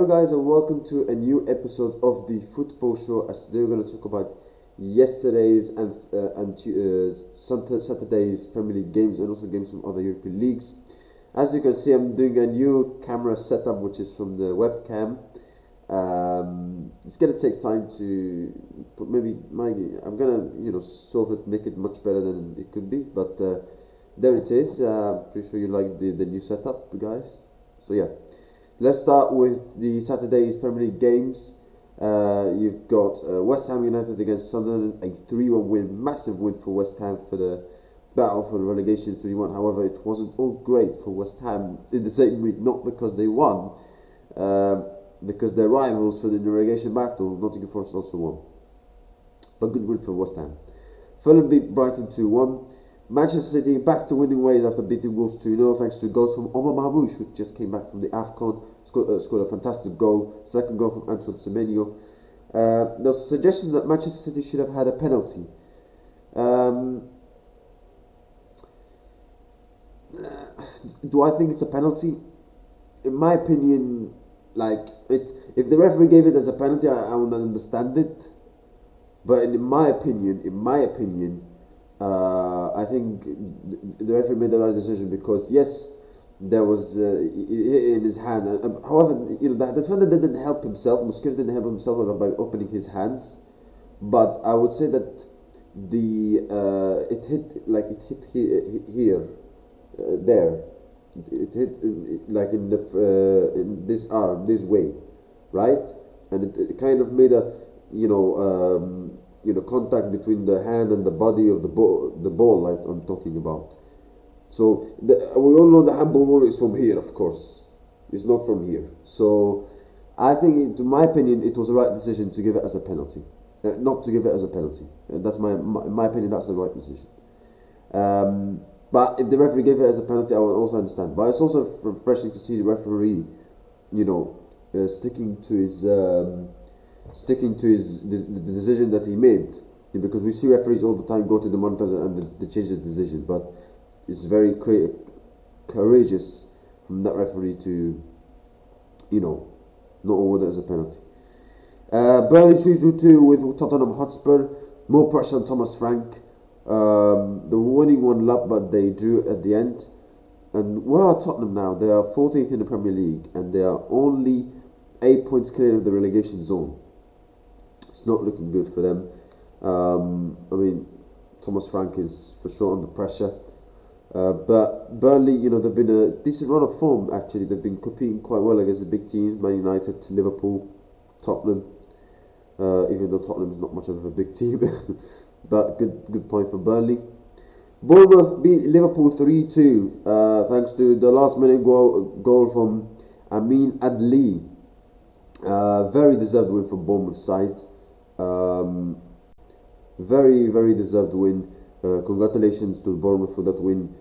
Hello guys and welcome to a new episode of the Football Show. As today we're going to talk about yesterday's and Saturday's Premier League games and also games from other European leagues. As you can see, I'm doing a new camera setup, which is from the webcam. It's going to take time to put I'm going to solve it, make it much better than it could be, but there it is. Pretty sure you like the new setup, guys. So yeah. Let's start with the Saturday's Premier League games. You've got West Ham United against Sunderland, a 3-1 win, massive win for West Ham for the battle for the relegation 3-1. However, it wasn't all great for West Ham in the same week, not because they won, because their rivals for the relegation battle, Nottingham Forest, also won. But good win for West Ham. Fulham beat Brighton 2-1. Manchester City back to winning ways after beating Wolves 2-0 thanks to goals from Omar Mahmoush, who just came back from the AFCON, scored a fantastic goal, second goal from Antoine Semenyo. There was a suggestion that Manchester City should have had a penalty. Do I think it's a penalty? In my opinion, if the referee gave it as a penalty, I would understand it. But in my opinion, I think the referee made the right decision because yes, there was in his hand. However, the defender didn't help himself. Muskir didn't help himself by opening his hands, but I would say that it hit here, there. It hit in this arm, this way, right, and it kind of made a contact between the hand and the body of the ball, like I'm talking about. So we all know the handball rule is from here, of course. It's not from here. So I think, to my opinion, it was the right decision to give it as a penalty, not to give it as a penalty. That's in my opinion, that's the right decision. But if the referee gave it as a penalty, I would also understand. But it's also refreshing to see the referee, sticking to the decision that he made, because we see referees all the time go to the monitors and they change the decision. But it's very courageous from that referee to, not award it as a penalty. Burnley 3-2 with Tottenham Hotspur. More pressure on Thomas Frank. The winning one up, but they drew at the end. And where are Tottenham now? They are 14th in the Premier League and they are only 8 points clear of the relegation zone. It's not looking good for them. Thomas Frank is for sure under pressure. But Burnley, they've been a decent run of form, actually. They've been competing quite well against the big teams, Man United, Liverpool, Tottenham. Even though Tottenham's not much of a big team. But good point for Burnley. Bournemouth beat Liverpool 3-2, thanks to the last minute goal from Amin Adli. Very deserved win from Bournemouth side. Very, very deserved win. Congratulations to Bournemouth for that win.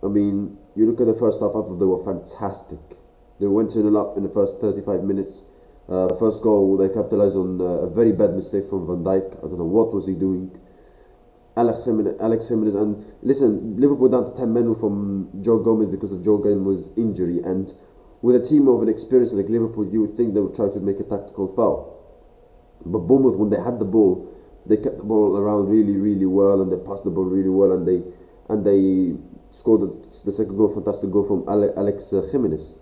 You look at the first half, I thought they were fantastic. They went 2-0 up in the first 35 minutes. First goal, they capitalised on a very bad mistake from Van Dijk. I don't know what was he doing. Alex Jimenez, and listen, Liverpool down to 10 men from Joe Gomez because of Joe Gomez's injury, and with a team of an experience like Liverpool, you would think they would try to make a tactical foul. But Bournemouth, when they had the ball, they kept the ball around really, really well, and they passed the ball really well, and they scored the second goal, fantastic goal from Alex Jimenez.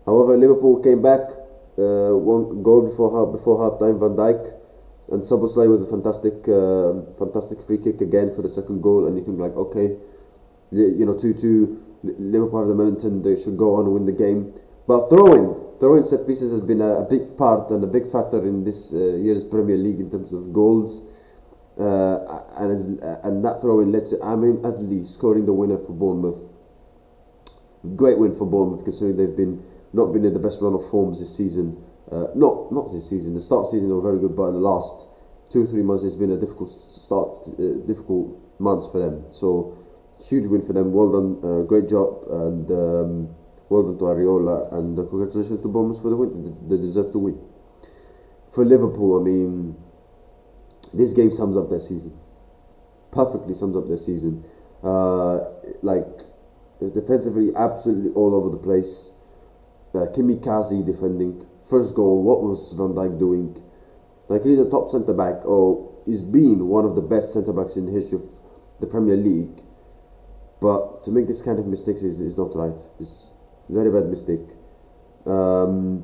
However, Liverpool came back, one goal before half time, Van Dijk, and Szoboszlai with a fantastic free kick again for the second goal, and you think like, okay, 2-2, Liverpool have the momentum, they should go on and win the game. But throwing set pieces has been a big part and a big factor in this year's Premier League in terms of goals. And that throw-in led to Amin Adli scoring the winner for Bournemouth. Great win for Bournemouth, considering they've not been in the best run of forms this season. Not this season. The start of the season they were very good, but in the last 2-3 months it's been a difficult months for them. So huge win for them. Well done, great job, and well done to Areola, and congratulations to Bournemouth for the win. They deserve to win. For Liverpool, this game sums up their season. Perfectly sums up their season. Defensively, absolutely all over the place. Kamikaze defending, first goal, what was Van Dijk doing? Like, he's a top centre back, or he's been one of the best centre backs in the history of the Premier League. But to make this kind of mistakes is not right. It's a very bad mistake. And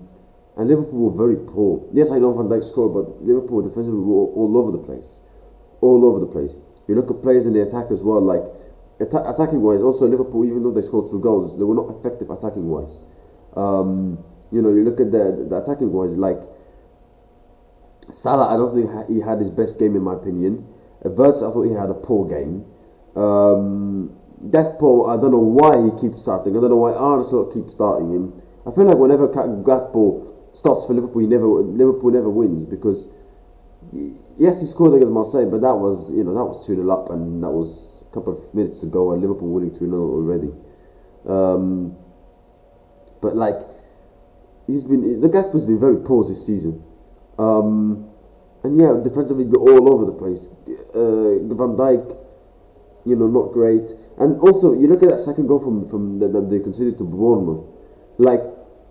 Liverpool were very poor. Yes, I know Van Dijk scored, but Liverpool defensively were all over the place. All over the place. You look at players in the attack as well, like attacking wise. Also, Liverpool, even though they scored 2 goals, they were not effective attacking wise. You know, you look at the attacking wise, like Salah, I don't think he had his best game in my opinion. Verts, I thought he had a poor game. Gakpo, I don't know why he keeps starting. I don't know why Arsenal keeps starting him. I feel like whenever Gakpo starts for Liverpool, Liverpool never wins, because yes, he scored against Marseille, but that was 2-0 up, and that was a couple of minutes to go, and Liverpool winning 2-0 already. But like, the Gakpo's been very poor this season. And yeah, defensively they're all over the place. Van Dijk, not great. And also, you look at that second goal from that they conceded to Bournemouth. Like,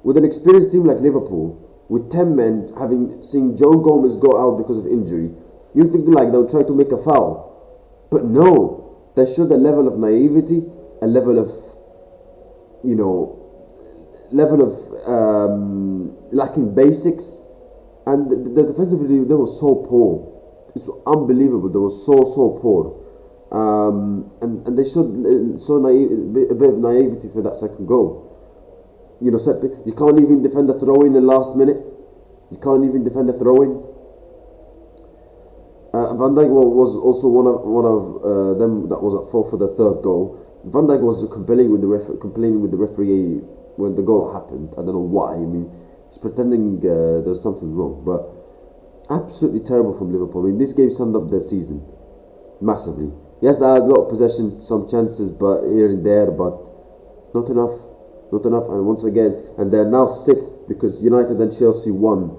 with an experienced team like Liverpool, with 10 men, seen Joe Gomez go out because of injury, you think like they'll try to make a foul. But no, they showed a level of naivety, a level of, lacking basics. And the defensively, they were so poor. It's unbelievable. They were so poor. And they showed a bit of naivety for that second goal. You can't even defend a throw in the last minute. You can't even defend a throw in. Van Dijk was also one of them that was at fault for the third goal. Van Dijk was complaining with the referee when the goal happened. I don't know why. I mean, he's pretending there's something wrong, but absolutely terrible from Liverpool. I mean, this game summed up their season massively. Yes, they had a lot of possession, some chances, but here and there, but not enough. And once again, and they're now 6th because United and Chelsea won,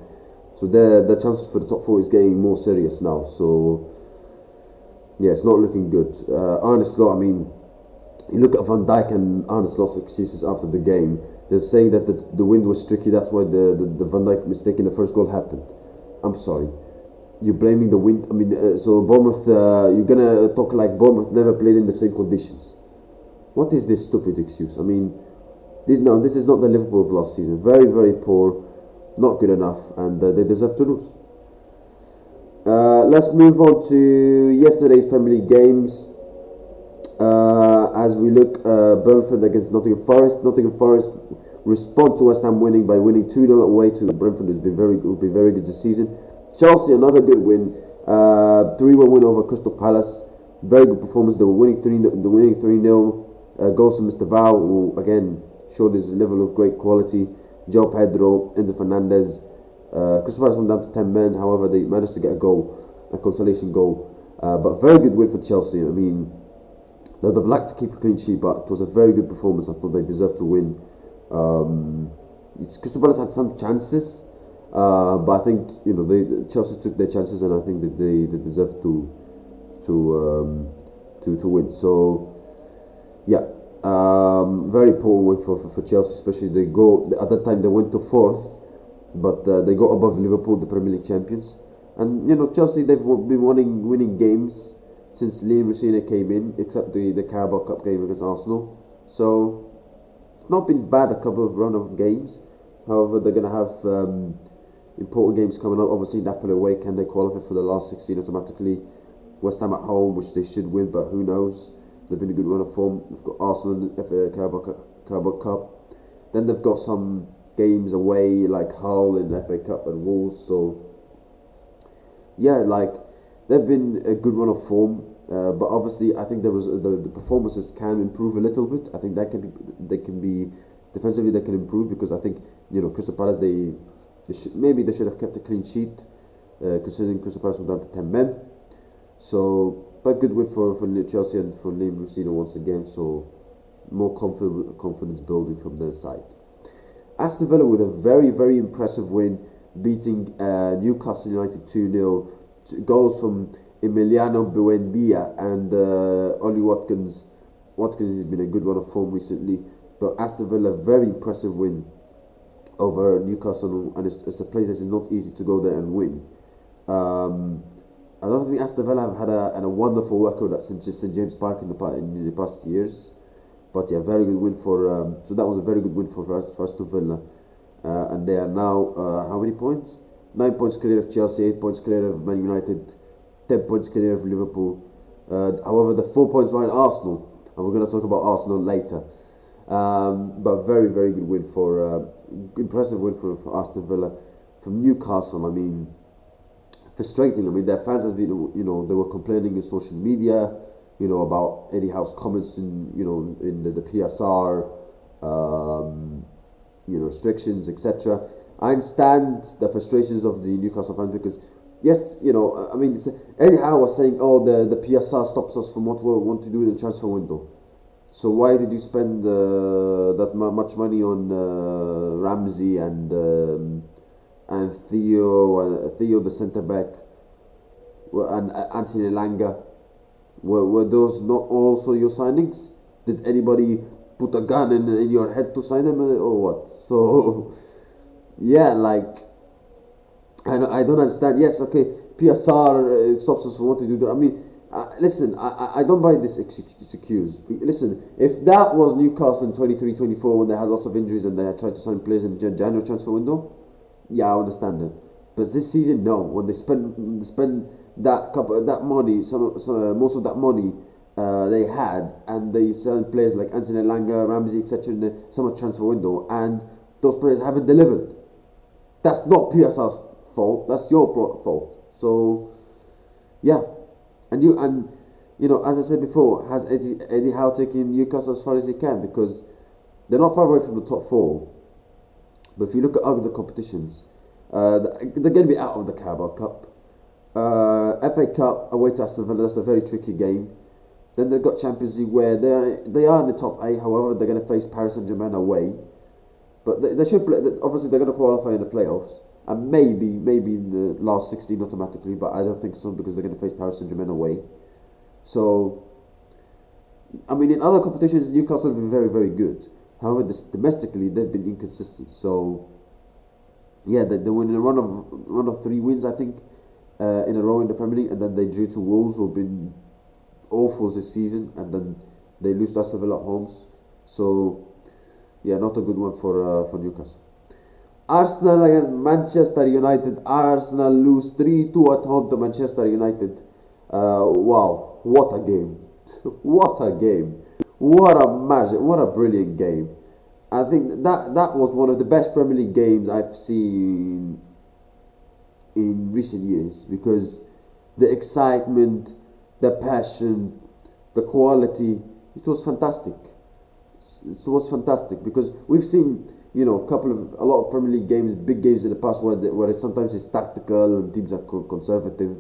so their chances for the top 4 is getting more serious now. So yeah, it's not looking good. Arne Slot, I mean, you look at Van Dijk and Arne Slot's excuses after the game. They're saying that the wind was tricky, that's why the Van Dijk mistake in the first goal happened. I'm sorry, you're blaming the wind. I mean, so Bournemouth, you're gonna talk like Bournemouth never played in the same conditions. What is this stupid excuse? I mean, this is not the Liverpool of last season. Very, very poor, not good enough, and they deserve to lose. Let's move on to yesterday's Premier League games. As we look, Brentford against Nottingham Forest. Nottingham Forest respond to West Ham winning by winning 2-0 away to Brentford, who's been very good this season. Chelsea, another good win, 3-1 win over Crystal Palace. Very good performance. They were winning 3-0. Goals from Mr. Val, who again showed his level of great quality. Joe Pedro, Enzo Fernandez. Crystal Palace went down to 10 men. However, they managed to get a consolation goal. But very good win for Chelsea. I mean, they'd have liked to keep a clean sheet, but it was a very good performance. I thought they deserved to win. Crystal Palace had some chances, but I think Chelsea took their chances, and I think that they deserved to win. So yeah, very poor win for Chelsea. Especially at that time they went to 4th, but they got above Liverpool, the Premier League champions. And Chelsea, they've been winning games since Liam Messina came in, except the Carabao Cup game against Arsenal. So not been bad, a couple of run of games. However, they're going to have important games coming up. Obviously, Napoli away, can they qualify for the last 16 automatically? West Ham at home, which they should win, but who knows? They've been a good run of form. They've got Arsenal in the Carabao Cup. Then they've got some games away, like Hull in the FA Cup and Wolves. So yeah, like, they've been a good run of form. But obviously, I think the performances can improve a little bit. I think they can be defensively, they can improve, because I think Crystal Palace, they should have kept a clean sheet, considering Crystal Palace went down to 10 men. So, but good win for Chelsea and for Liam Messina once again. So more confidence building from their side. Aston Villa with a very, very impressive win, beating Newcastle United 2-0. Goals from Emiliano Buendia and Ollie Watkins. Watkins has been a good run of form recently, but Aston Villa, very impressive win over Newcastle, and it's a place that is not easy to go there and win. Um, I don't think Aston Villa have had a wonderful record at St James Park in the past years, but yeah, very good win for. So that was a very good win for Aston Villa, and they are now how many points? 9 points clear of Chelsea, 8 points clear of Man United, 10 points clear of Liverpool. However, the 4 points behind Arsenal, and we're going to talk about Arsenal later. But very, very good win impressive win for Aston Villa. From Newcastle, I mean, frustrating. I mean, their fans have been, they were complaining in social media, about Eddie Howe's comments in the PSR, restrictions, etc. I understand the frustrations of the Newcastle fans because, yes, I mean, Eddie Howe was saying, oh, the PSR stops us from what we want to do in the transfer window. So why did you spend that much money on Ramsey and Theo the centre back, and Anthony Langa? Were those not also your signings? Did anybody put a gun in your head to sign them or what? So yeah, like I don't understand. Yes, okay, PSR stops us from what to do. I mean, listen, I don't buy this excuse. Listen, if that was Newcastle in 23-24 when they had lots of injuries and they had tried to sign players in the January transfer window, yeah, I understand it. But this season, no. When they spend that money, most of that money they had, and they signed players like Anthony Langa, Ramsey, etc. in the summer transfer window, and those players haven't delivered. That's not PSR's fault. That's your fault. So, yeah. And as I said before, has Eddie Howe taken Newcastle as far as he can, because they're not far away from the top four. But if you look at other competitions, they're going to be out of the Carabao Cup. FA Cup away to Aston Villa, that's a very tricky game. Then they've got Champions League where they are in the top 8. However, they're going to face Paris Saint-Germain away. But they should play. Obviously, they're going to qualify in the playoffs. And maybe in the last 16 automatically, but I don't think so because they're going to face Paris Saint-Germain away. So, I mean, in other competitions, Newcastle have been very, very good. However, domestically, they've been inconsistent. So, yeah, they were in a run of 3 wins, I think, in a row in the Premier League, and then they drew to Wolves, who've been awful this season, and then they lose to Aston Villa at home. So, yeah, not a good one for Newcastle. Arsenal against Manchester United. Arsenal lose 3-2 at home to Manchester United. Wow, what a game. What a game. What a match. What a brilliant game. I think that was one of the best Premier League games I've seen in recent years, because the excitement, the passion, the quality, it was fantastic. It was fantastic because we've seen a lot of Premier League games, big games in the past where sometimes it's tactical and teams are conservative,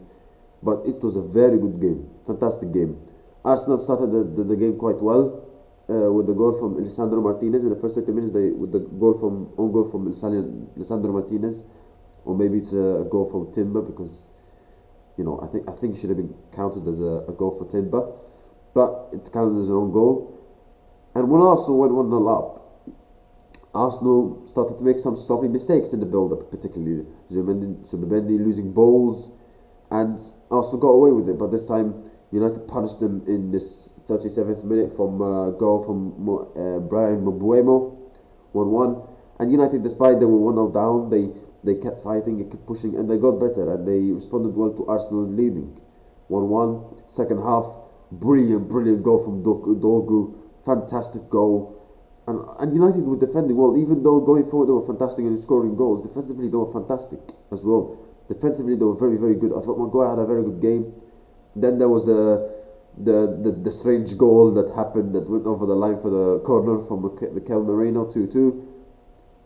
but it was a very good game, fantastic game. Arsenal started the game quite well with the goal from Lisandro Martinez in the first 30 minutes. With the own goal from Lisandro Martinez, or maybe it's a goal from Timber, because I think it should have been counted as a goal for Timber, but it counted as an own goal. And when Arsenal went 1-0 up, Arsenal started to make some sloppy mistakes in the build-up, particularly Zubimendi losing balls, and Arsenal got away with it. But this time, United punished them in this 37th minute from a goal from Brian Mbeumo, 1-1. And United, despite they were 1-0 down, they kept fighting, they kept pushing, and they got better, and they responded well to Arsenal leading 1-1. Second half, brilliant goal from Dorgu, fantastic goal. And United were defending well, even though going forward they were fantastic and scoring goals. Defensively they were fantastic as well. Defensively they were very, very good. I thought Maguire had a very good game. Then there was the strange goal that happened that went over the line for the corner from Mikel Merino, 2-2.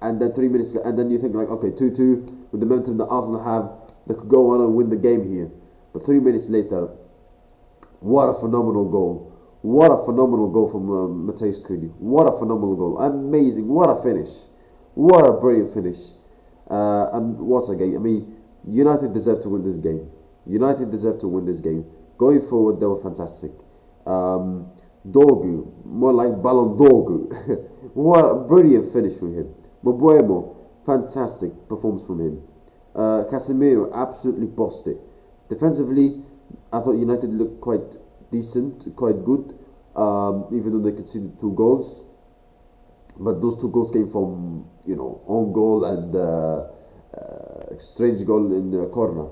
And then 3 minutes, and then you think like, okay, 2-2 with the momentum that Arsenal have, they could go on and win the game here. But 3 minutes later, what a phenomenal goal! What a phenomenal goal from Matthijs Cunha. What a phenomenal goal. Amazing. What a finish. What a brilliant finish. And what a game. I mean, United deserve to win this game. United deserve to win this game. Going forward, they were fantastic. Dorgu, more like Ballon Dorgu. What a brilliant finish from him. Mbeumo, fantastic performance from him. Casemiro absolutely bossed it. Defensively, I thought United looked quite decent, quite good, even though they conceded 2 goals. But those 2 goals came from own goal and strange goal in the corner.